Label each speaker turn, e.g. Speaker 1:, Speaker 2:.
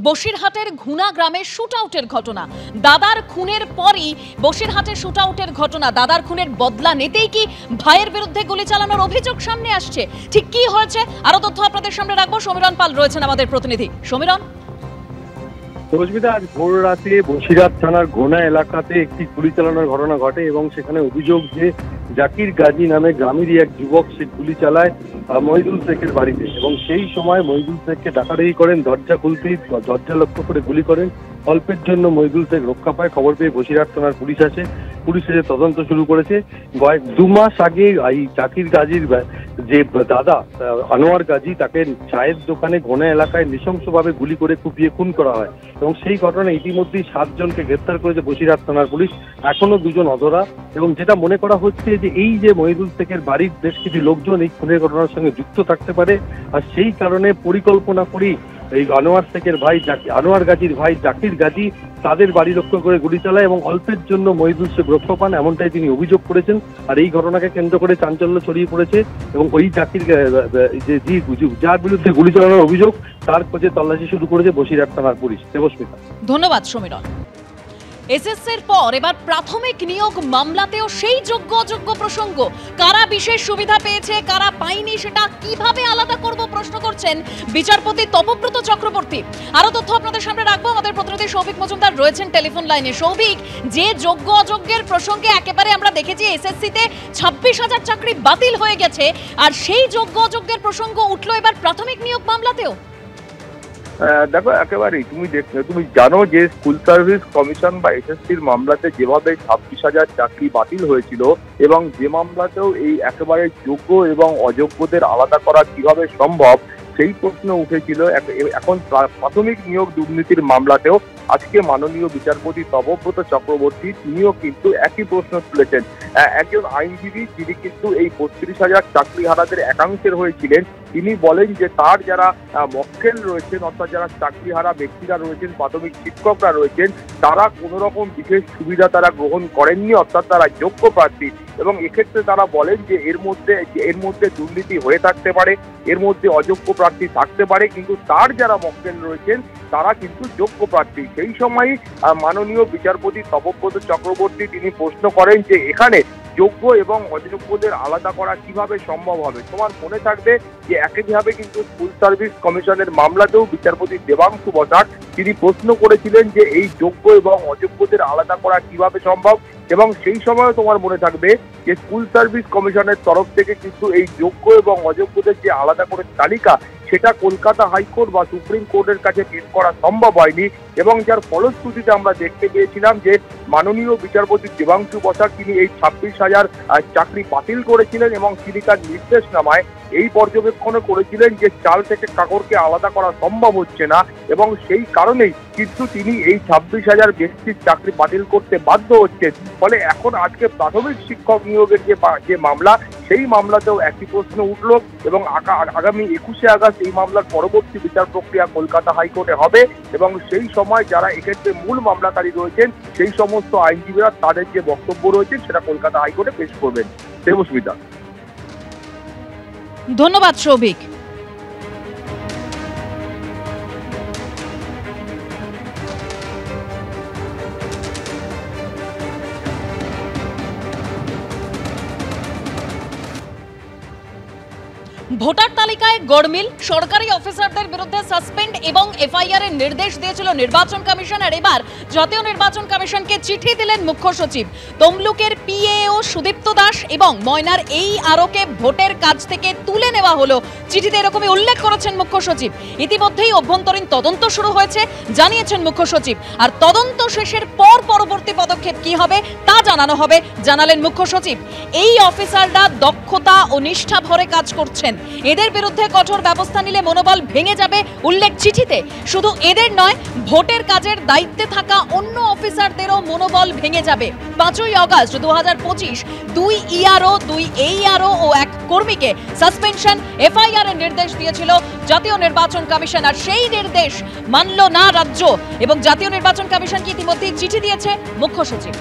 Speaker 1: বসিরহাটের ঘুনা গ্রামে শুটআউটের ঘটনা। দাদার খুনের পরই বসিরহাটে শুটআউটের ঘটনা। দাদার খুনের বদলা নিতেই কি ভাইয়ের বিরুদ্ধে গুলি চালানোর অভিযোগ সামনে আসছে? ঠিক কি হয়েছে আরো তথ্য আপনাদের সামনে রাখবো। সমীরণ পাল রয়েছেন আমাদের প্রতিনিধি। সমীরণ,
Speaker 2: আজ ভোর রাতে বসিরহাট থানার ঘোনা এলাকাতে একটি গুলি চালানোর ঘটনা ঘটে এবং সেখানে অভিযোগ যে জাকির গাজী নামে গ্রামেরই এক যুবক সে গুলি চালায় মহিদুল শেখের বাড়িতে এবং সেই সময় মহিদুল শেখকে ডাকাডাকি করেন। দরজা খুলতেই দরজা লক্ষ্য করে গুলি করেন। অল্পের জন্য মহিদুল শেখ রক্ষা পায়। খবর পেয়ে বসিরহাট থানার পুলিশ আসে। পুলিশ এসে তদন্ত শুরু করেছে। 2 মাস আগে এই জাকির গাজীর যে দাদা আনোয়ার গাজী, তাকে চায়ের দোকানে ঘোনা এলাকায় নৃশংসভাবে গুলি করে কুপিয়ে খুন করা হয় এবং সেই ঘটনায় ইতিমধ্যেই 7 জনকে গ্রেফতার করেছে বসিরহাট থানার পুলিশ। এখনো 2 জন অধরা এবং যেটা মনে করা হচ্ছে যে এই যে মহিদুল শেখের বাড়ির বেশ কিছু লোকজন এই খুনের ঘটনার সঙ্গে যুক্ত থাকতে পারে আর সেই কারণে পরিকল্পনা করেই এই আনোয়ার শেখের ভাই আনোয়ার গাজীর ভাই জাকির গাজী তাদের বাড়ি লক্ষ্য করে গুলি চালায় এবং অল্পের জন্য মহিদুল শেখ রক্ষা পান, এমনটাই তিনি অভিযোগ করেছেন। আর এই ঘটনাকে কেন্দ্র করে চাঞ্চল্য ছড়িয়ে পড়েছে এবং ওই জাকির যার বিরুদ্ধে গুলি চালানোর অভিযোগ তার খোঁজে তল্লাশি শুরু করেছে বসিরহাট থানার পুলিশ। দেবস্মিতা,
Speaker 1: ধন্যবাদ সমীরণ। এসএসসির পর এবার প্রাথমিক নিয়োগ মামলাতেও সেই যোগ্য অযোগ্য প্রসঙ্গ। কারা বিশেষ সুবিধা পেয়েছে, কারা পায়নি, সেটা কিভাবে আলাদা করব প্রশ্ন করছেন বিচারপতি তপব্রত চক্রবর্তী। আরো তথ্য আপনাদের সামনে রাখবো। আমাদের প্রতিনিধি সৌভিক মজুমদার রয়েছেন টেলিফোন লাইনে। সৌভিক, যে যোগ্য অযোগ্যের প্রসঙ্গে একেবারে আমরা দেখেছি এসএসসিতে 26,000 চাকরি বাতিল হয়ে গেছে, আর সেই যোগ্য অযোগ্যের প্রসঙ্গ উঠলো এবার প্রাথমিক নিয়োগ মামলাতেও।
Speaker 3: দেখো, একেবারেই তুমি জানো যে স্কুল সার্ভিস কমিশন বা এসএসসির মামলাতে যেভাবে 26,000 চাকরি বাতিল হয়েছিল এবং যে মামলাতেও এই একেবারে যোগ্য এবং অযোগ্যদের আলাদা করা কিভাবে সম্ভব সেই প্রশ্ন উঠেছিল। এখন প্রাথমিক নিয়োগ দুর্নীতির মামলাতেও আজকে মাননীয় বিচারপতি তপব্রত চক্রবর্তী তিনিও কিন্তু একই প্রশ্ন তুলেছেন। একজন আইনজীবী যিনি কিন্তু এই 32,000 চাকরিহারাদের একাংশের হয়েছিলেন, তিনি বলেন যে তার যারা মক্কেল রয়েছেন অর্থাৎ যারা চাকরিহারা ব্যক্তিরা রয়েছেন, প্রাথমিক শিক্ষকরা রয়েছেন, তারা কোনো রকম বিশেষ সুবিধা তারা গ্রহণ করেননি, অর্থাৎ তারা যোগ্য প্রার্থী। এবং এক্ষেত্রে তারা বলেন যে এর মধ্যে দুর্নীতি হয়ে থাকতে পারে, এর মধ্যে অযোগ্য প্রার্থী থাকতে পারে, কিন্তু তার যারা মক্কেল রয়েছেন তারা কিন্তু যোগ্য প্রার্থী। সেই সময় মাননীয় বিচারপতি তপব্রত চক্রবর্তী তিনি প্রশ্ন করেন যে এখানে যোগ্য এবং অযোগ্যদের আলাদা করা কিভাবে সম্ভব হবে। তোমার মনে থাকবে যে একইভাবে কিন্তু স্কুল সার্ভিস কমিশনের মামলাতেও বিচারপতি দেবাংশু বসাক তিনি প্রশ্ন করেছিলেন যে এই যোগ্য এবং অযোগ্যদের আলাদা করা কিভাবে সম্ভব, এবং সেই সময় তোমার মনে থাকবে যে স্কুল সার্ভিস কমিশনের তরফ থেকে কিন্তু এই যোগ্য এবং অযোগ্যদের যে আলাদা করে তালিকা সেটা কলকাতা হাইকোর্ট বা সুপ্রিম কোর্টের কাছে পেশ করা সম্ভব হয়নি, এবং যার ফলশ্রুতিতে আমরা দেখতে পেয়েছিলাম যে মাননীয় বিচারপতি দেবাংশু বসাক তিনি এই 26,000 চাকরি বাতিল করেছিলেন এবং তিনি তার নির্দেশনামায় এই পর্যবেক্ষণও করেছিলেন যে চাল থেকে কাকরকে আলাদা করা সম্ভব হচ্ছে না, এবং সেই কারণেই কিন্তু তিনি এই 26,000 ব্যক্তির চাকরি বাতিল করতে বাধ্য হচ্ছেন। ফলে এখন আজকে প্রাথমিক শিক্ষক নিয়োগের যে মামলা, সেই মামলাতেও একই প্রশ্ন উঠল এবং আগামী 21শে আগস্ট এই মামলার পরবর্তী বিচার প্রক্রিয়া কলকাতা হাইকোর্টে হবে, এবং সেই সময় যারা এক্ষেত্রে মূল মামলাকারী রয়েছেন সেই সমস্ত আইনজীবীরা তাদের যে বক্তব্য রয়েছে সেটা কলকাতা হাইকোর্টে পেশ করবেন। দেবস্মিতা,
Speaker 1: ধন্যবাদ সৌভিক। ভোটার তালিকায় গড়মিল, সরকারি অফিসারদের বিরুদ্ধে সাসপেন্ড এবং এফআইআর এর নির্দেশ দিয়েছিল নির্বাচন কমিশন। আর এবার জাতীয় নির্বাচন কমিশনকে চিঠি দিলেন মুখ্য সচিব। তমলুকের পিএও সুদীপ্ত দাস এবং ময়নার এই আরোকে ভোটের কাজ থেকে তুলে নেওয়া হলো। চিঠিতে এরকমই উল্লেখ করেছেন মুখ্য সচিব। ইতিমধ্যেই অভ্যন্তরীণ তদন্ত শুরু হয়েছে জানিয়েছেন মুখ্য সচিব, আর তদন্ত শেষের পর পরবর্তী পদক্ষেপ কি হবে তা জানানো হবে জানালেন মুখ্য সচিব। এই অফিসাররা দক্ষতা ও নিষ্ঠা ভরে কাজ করছেন, এদের বিরুদ্ধে কঠোর ব্যবস্থা নিলে মনোবল ভেঙে যাবে উল্লেখ চিঠিতে। শুধু এদের নয়, ভোটের কাজের দায়িত্বে থাকা অন্য অফিসারদেরও মনোবল ভেঙে যাবে। 5ই আগস্ট 2025 2 ইআরও 2 এইআরও ও 1 কর্মীকে সাসপেনশন এফআইআর এর নির্দেশ দিয়েছিল জাতীয় নির্বাচন কমিশন, আর সেই নির্দেশ মানল না রাজ্য এবং জাতীয় নির্বাচন কমিশনকে ইতিমধ্যেই চিঠি দিয়েছে মুখ্য সচিব।